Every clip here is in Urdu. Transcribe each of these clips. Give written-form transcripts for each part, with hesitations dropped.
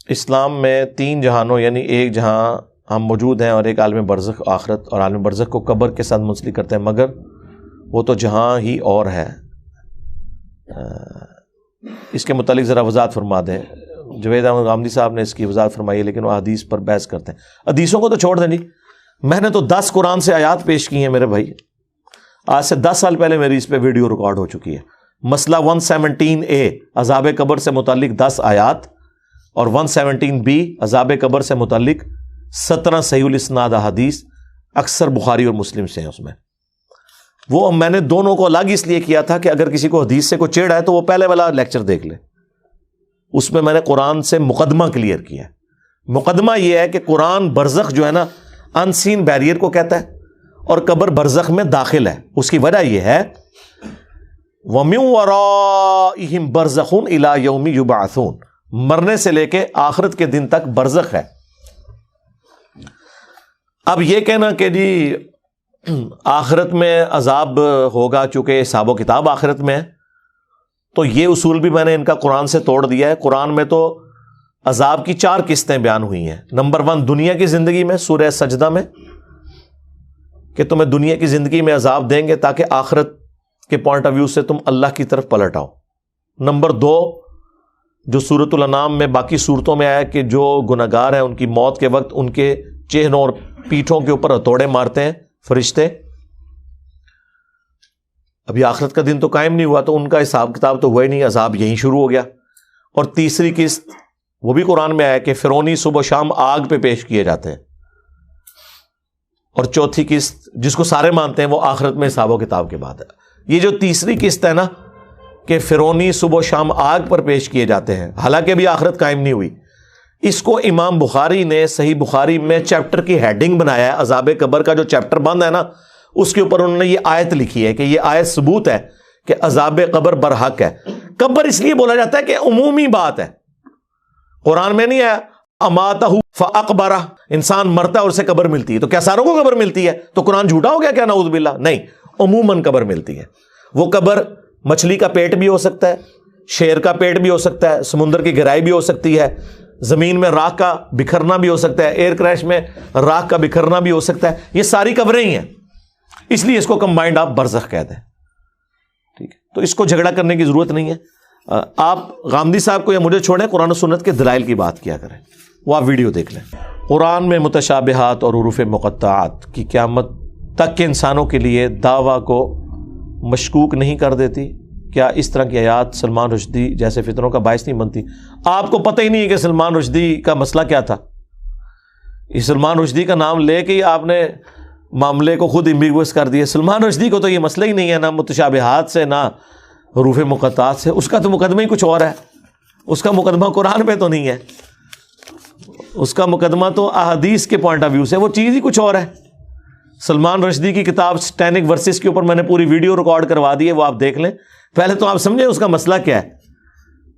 اسلام میں تین جہانوں یعنی ایک جہاں ہم موجود ہیں اور ایک عالم برزخ آخرت، اور عالم برزخ کو قبر کے ساتھ منسلک کرتے ہیں، مگر وہ تو جہاں ہی اور ہے۔ اس کے متعلق ذرا وضاحت فرما دیں۔ جوید احمد غامدی صاحب نے اس کی وضاحت فرمائی ہے، لیکن وہ حدیث پر بحث کرتے ہیں۔ حدیثوں کو تو چھوڑ دیں جی، میں نے تو 10 قرآن سے آیات پیش کی ہیں میرے بھائی، آج سے 10 سال پہلے میری اس پہ ویڈیو ریکارڈ ہو چکی ہے۔ مسئلہ 117A عذاب قبر سے متعلق 10 آیات، اور 117B عذاب قبر سے متعلق 17 صحیح الاسناد احادیث، اکثر بخاری اور مسلم سے ہیں۔ اس میں وہ میں نے دونوں کو الگ اس لیے کیا تھا کہ اگر کسی کو حدیث سے کوئی چیڑا ہے تو وہ پہلے والا لیکچر دیکھ لے، اس میں نے قرآن سے مقدمہ کلیئر کیا ہے۔ مقدمہ یہ ہے کہ قرآن برزخ جو ہے نا ان سین بیریئر کو کہتا ہے، اور قبر برزخ میں داخل ہے۔ اس کی وجہ یہ ہے وَمِن وَرَائِهِمْ بَرْزَخٌ إِلَى يَوْمِ يُبْعَثُونَ، مرنے سے لے کے آخرت کے دن تک برزخ ہے۔ اب یہ کہنا کہ جی آخرت میں عذاب ہوگا چونکہ حساب و کتاب آخرت میں ہے، تو یہ اصول بھی میں نے ان کا قرآن سے توڑ دیا ہے۔ قرآن میں تو عذاب کی 4 قسطیں بیان ہوئی ہیں۔ نمبر 1 دنیا کی زندگی میں، سورہ سجدہ میں، کہ تمہیں دنیا کی زندگی میں عذاب دیں گے تاکہ آخرت کے پوائنٹ آف ویو سے تم اللہ کی طرف پلٹ آؤ۔ نمبر 2 جو سورۃ الانعام میں باقی صورتوں میں آیا کہ جو گناہگار ہیں ان کی موت کے وقت ان کے چہروں اور پیٹھوں کے اوپر ہتھوڑے مارتے ہیں فرشتے۔ ابھی آخرت کا دن تو قائم نہیں ہوا تو ان کا حساب کتاب تو ہوا ہی نہیں، عذاب یہیں شروع ہو گیا۔ اور تیسری قسط وہ بھی قرآن میں آیا کہ فرعونی صبح و شام آگ پہ پیش کیے جاتے ہیں۔ اور چوتھی قسط جس کو سارے مانتے ہیں وہ آخرت میں حساب و کتاب کے بعد ہے۔ یہ جو تیسری قسط ہے نا کہ فرعونی صبح و شام آگ پر پیش کیے جاتے ہیں، حالانکہ بھی آخرت قائم نہیں ہوئی، اس کو امام بخاری نے صحیح بخاری میں چیپٹر کی ہیڈنگ بنایا ہے۔ عذاب قبر کا جو چیپٹر بند ہے نا اس کے اوپر انہوں نے یہ آیت لکھی ہے کہ یہ آیت ثبوت ہے کہ عذاب قبر برحق ہے۔ قبر اس لیے بولا جاتا ہے کہ عمومی بات ہے، قرآن میں نہیں ہے اماتہ فاقبرہ، انسان مرتا ہے اور اسے قبر ملتی ہے، تو کیا ساروں کو قبر ملتی ہے؟ تو قرآن جھوٹا ہو گیا کیا؟ نعوذ باللہ، نہیں، عموماً قبر ملتی ہے۔ وہ قبر مچھلی کا پیٹ بھی ہو سکتا ہے، شیر کا پیٹ بھی ہو سکتا ہے، سمندر کی گہرائی بھی ہو سکتی ہے، زمین میں راکھ کا بکھرنا بھی ہو سکتا ہے، ایئر کریش میں راکھ کا بکھرنا بھی ہو سکتا ہے۔ یہ ساری قبریں ہی ہیں، اس لیے اس کو کمبائنڈ آپ برزخ کہتے ہیں، ٹھیک ہے؟ تو اس کو جھگڑا کرنے کی ضرورت نہیں ہے۔ آپ غامدی صاحب کو یا مجھے چھوڑیں، قرآن و سنت کے دلائل کی بات کیا کریں، وہ آپ ویڈیو دیکھ لیں۔ قرآن میں متشابہات اور حروف مقطعات کی قیامت تک کے انسانوں کے لیے دعویٰ کو مشکوک نہیں کر دیتی؟ کیا اس طرح کی آیات سلمان رشدی جیسے فتنوں کا باعث نہیں بنتی؟ آپ کو پتہ ہی نہیں ہے کہ سلمان رشدی کا مسئلہ کیا تھا۔ اس سلمان رشدی کا نام لے کے ہی آپ نے معاملے کو خود ایمبیگوس کر دیا۔ سلمان رشدی کو تو یہ مسئلہ ہی نہیں ہے، نہ متشابہات سے نہ حروف مقطعات سے، اس کا تو مقدمہ ہی کچھ اور ہے، اس کا مقدمہ قرآن پہ تو نہیں ہے، اس کا مقدمہ تو احادیث کے پوائنٹ آف ویو سے وہ چیز ہی کچھ اور ہے۔ سلمان رشدی کی کتاب سٹینک ورسز کے اوپر میں نے پوری ویڈیو ریکارڈ کروا دی ہے، وہ آپ دیکھ لیں۔ پہلے تو آپ سمجھیں اس کا مسئلہ کیا ہے۔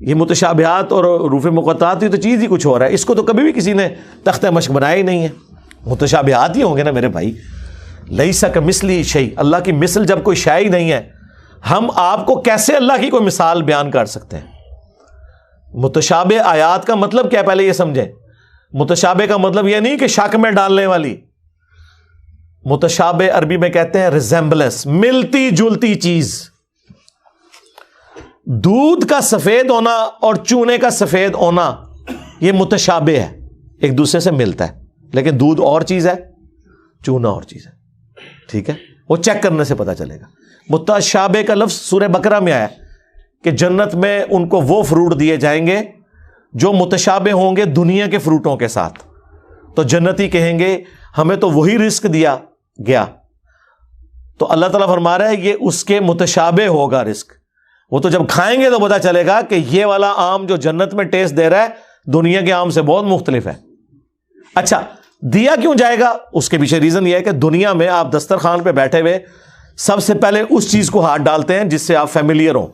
یہ متشابہات اور حروف مقطعات یہ تو چیز ہی کچھ اور ہے، اس کو تو کبھی بھی کسی نے تختہ مشق بنایا ہی نہیں ہے۔ متشابہات ہی ہوں گے نا میرے بھائی، لیسا کمثلہ شیء، اللہ کی مثل جب کوئی شے ہی نہیں ہے، ہم آپ کو کیسے اللہ کی کوئی مثال بیان کر سکتے ہیں؟ متشابہ آیات کا مطلب کیا ہے پہلے یہ سمجھیں۔ متشابہ کا مطلب یہ نہیں کہ شک میں ڈالنے والی، متشابہ عربی میں کہتے ہیں ریزمبلنس، ملتی جلتی چیز۔ دودھ کا سفید ہونا اور چونے کا سفید ہونا یہ متشابہ ہے، ایک دوسرے سے ملتا ہے، لیکن دودھ اور چیز ہے، چونا اور چیز ہے، ٹھیک ہے؟ وہ چیک کرنے سے پتا چلے گا۔ متشابہ کا لفظ سورہ بقرہ میں آیا کہ جنت میں ان کو وہ فروٹ دیے جائیں گے جو متشابہ ہوں گے دنیا کے فروٹوں کے ساتھ، تو جنتی کہیں گے ہمیں تو وہی رزق دیا گیا، تو اللہ تعالیٰ فرما رہا ہے یہ اس کے متشابہ ہوگا رزق، وہ تو جب کھائیں گے تو پتا چلے گا کہ یہ والا آم جو جنت میں ٹیسٹ دے رہا ہے دنیا کے آم سے بہت مختلف ہے۔ اچھا دیا کیوں جائے گا؟ اس کے پیچھے ریزن یہ ہے کہ دنیا میں آپ دسترخوان پہ بیٹھے ہوئے سب سے پہلے اس چیز کو ہاتھ ڈالتے ہیں جس سے آپ فیملیئر ہوں۔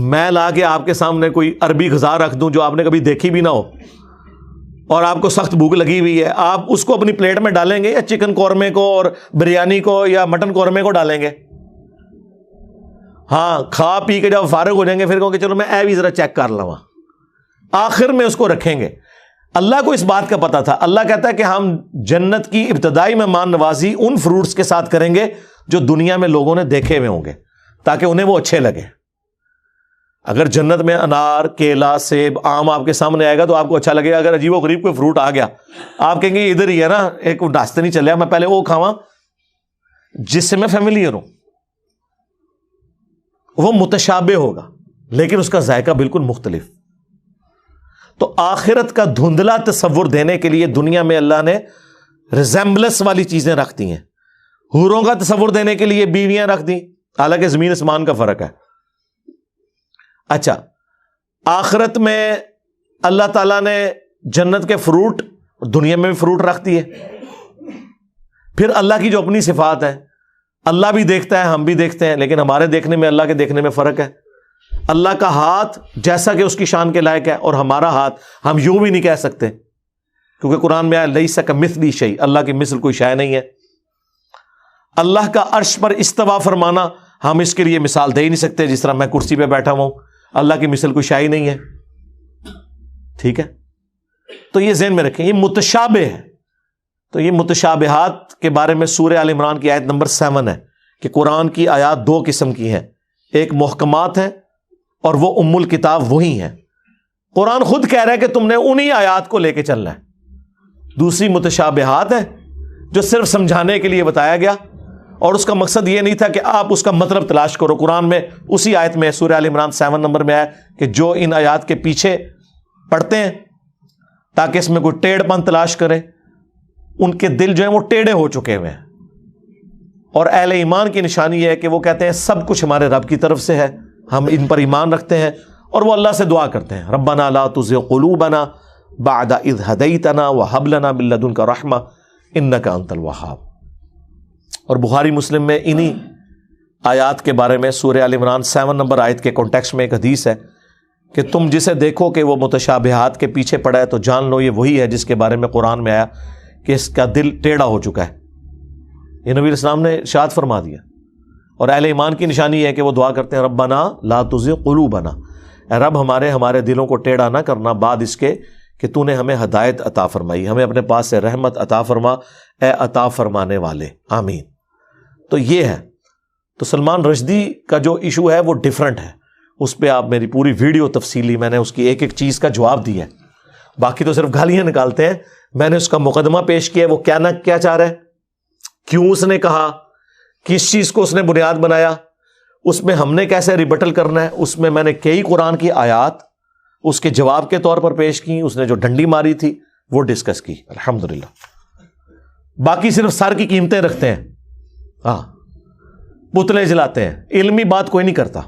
میں لا کے آپ کے سامنے کوئی عربی غذا رکھ دوں جو آپ نے کبھی دیکھی بھی نہ ہو اور آپ کو سخت بھوک لگی ہوئی ہے، آپ اس کو اپنی پلیٹ میں ڈالیں گے یا چکن قورمے کو اور بریانی کو یا مٹن قورمے کو ڈالیں گے؟ ہاں، کھا پی کے جب فارغ ہو جائیں گے پھر کہوں کہ چلو میں اے بھی ذرا چیک کر لوں، آخر میں اس کو رکھیں گے. اللہ کو اس بات کا پتا تھا. اللہ کہتا ہے کہ ہم جنت کی ابتدائی مہمان نوازی ان فروٹس کے ساتھ کریں گے جو دنیا میں لوگوں نے دیکھے ہوئے ہوں گے تاکہ انہیں وہ اچھے لگے. اگر جنت میں انار، کیلا، سیب، آم آپ کے سامنے آئے گا تو آپ کو اچھا لگے گا. اگر عجیب و غریب کوئی فروٹ آ گیا آپ کہیں گے ادھر ہی ہے نا، ایک راستے نہیں چلے، میں پہلے وہ کھاواں جس سے میں فیملیئر ہوں. وہ متشابہ ہوگا لیکن اس کا ذائقہ بالکل مختلف. تو آخرت کا دھندلا تصور دینے کے لیے دنیا میں اللہ نے ریزمبلنس والی چیزیں رکھ دی ہیں. حوروں کا تصور دینے کے لیے بیویاں رکھ دی، حالانکہ زمین آسمان کا فرق ہے. اچھا، آخرت میں اللہ تعالیٰ نے جنت کے فروٹ دنیا میں بھی فروٹ رکھ دیے. پھر اللہ کی جو اپنی صفات ہے، اللہ بھی دیکھتا ہے، ہم بھی دیکھتے ہیں، لیکن ہمارے دیکھنے میں اللہ کے دیکھنے میں فرق ہے. اللہ کا ہاتھ جیسا کہ اس کی شان کے لائق ہے، اور ہمارا ہاتھ ہم یوں بھی نہیں کہہ سکتے کیونکہ قرآن میں آیا لیس کمثلہ شیء، اللہ کی مثل کوئی شے نہیں ہے. اللہ کا عرش پر استوا فرمانا ہم اس کے لیے مثال دے ہی نہیں سکتے، جس طرح میں کرسی پہ بیٹھا ہوں، اللہ کی مثل کوئی شے ہی نہیں ہے. ٹھیک ہے، تو یہ ذہن میں رکھیں، یہ متشابہ ہے. تو یہ متشابہات کے بارے میں سورہ آل عمران کی آیت نمبر 7 ہے کہ قرآن کی آیات دو قسم کی ہیں، ایک محکمات ہیں اور وہ ام الکتاب وہی ہیں. قرآن خود کہہ رہا ہے کہ تم نے انہی آیات کو لے کے چلنا ہے. دوسری متشابہات ہیں جو صرف سمجھانے کے لیے بتایا گیا، اور اس کا مقصد یہ نہیں تھا کہ آپ اس کا مطلب تلاش کرو. قرآن میں اسی آیت میں سورہ آل عمران 7 نمبر میں آیا کہ جو ان آیات کے پیچھے پڑھتے ہیں تاکہ اس میں کوئی ٹیڑھ پن تلاش کرے، ان کے دل جو ہیں وہ ٹیڑھے ہو چکے ہوئے ہیں. اور اہل ایمان کی نشانی یہ ہے کہ وہ کہتے ہیں سب کچھ ہمارے رب کی طرف سے ہے، ہم ان پر ایمان رکھتے ہیں، اور وہ اللہ سے دعا کرتے ہیں ربنا لا تزغ قلوبنا بعد اذ ہدیتنا وہب لنا من لدنک رحمہ انک انت الوہاب. اور بخاری مسلم میں انہی آیات کے بارے میں سورہ آل عمران 7 نمبر آیت کے کانٹیکسٹ میں ایک حدیث ہے کہ تم جسے دیکھو کہ وہ متشابہات کے پیچھے پڑا ہے تو جان لو یہ وہی ہے جس کے بارے میں قرآن میں آیا کہ اس کا دل ٹیڑھا ہو چکا ہے. یہ نبی اسلام نے ارشاد فرما دیا. اور اہل ایمان کی نشانی یہ ہے کہ وہ دعا کرتے ہیں ربنا لا تزغ قلوبنا، اے رب ہمارے دلوں کو ٹیڑھا نہ کرنا بعد اس کے کہ تو نے ہمیں ہدایت عطا فرمائی، ہمیں اپنے پاس سے رحمت عطا فرما اے عطا فرمانے والے، آمین. تو یہ ہے. تو سلمان رشدی کا جو ایشو ہے وہ ڈیفرنٹ ہے، اس پہ آپ میری پوری ویڈیو تفصیلی، میں نے اس کی ایک ایک چیز کا جواب دیا ہے. باقی تو صرف گالیاں نکالتے ہیں. میں نے اس کا مقدمہ پیش کیا، وہ کیا چاہ رہا ہے، کیوں اس نے کہا، کس چیز کو اس نے بنیاد بنایا، اس میں ہم نے کیسے ریبٹل کرنا ہے. اس میں نے کئی قرآن کی آیات اس کے جواب کے طور پر پیش کی، اس نے جو ڈنڈی ماری تھی وہ ڈسکس کی الحمدللہ. باقی صرف سر کی قیمتیں رکھتے ہیں، ہاں پتلے جلاتے ہیں، علمی بات کوئی نہیں کرتا.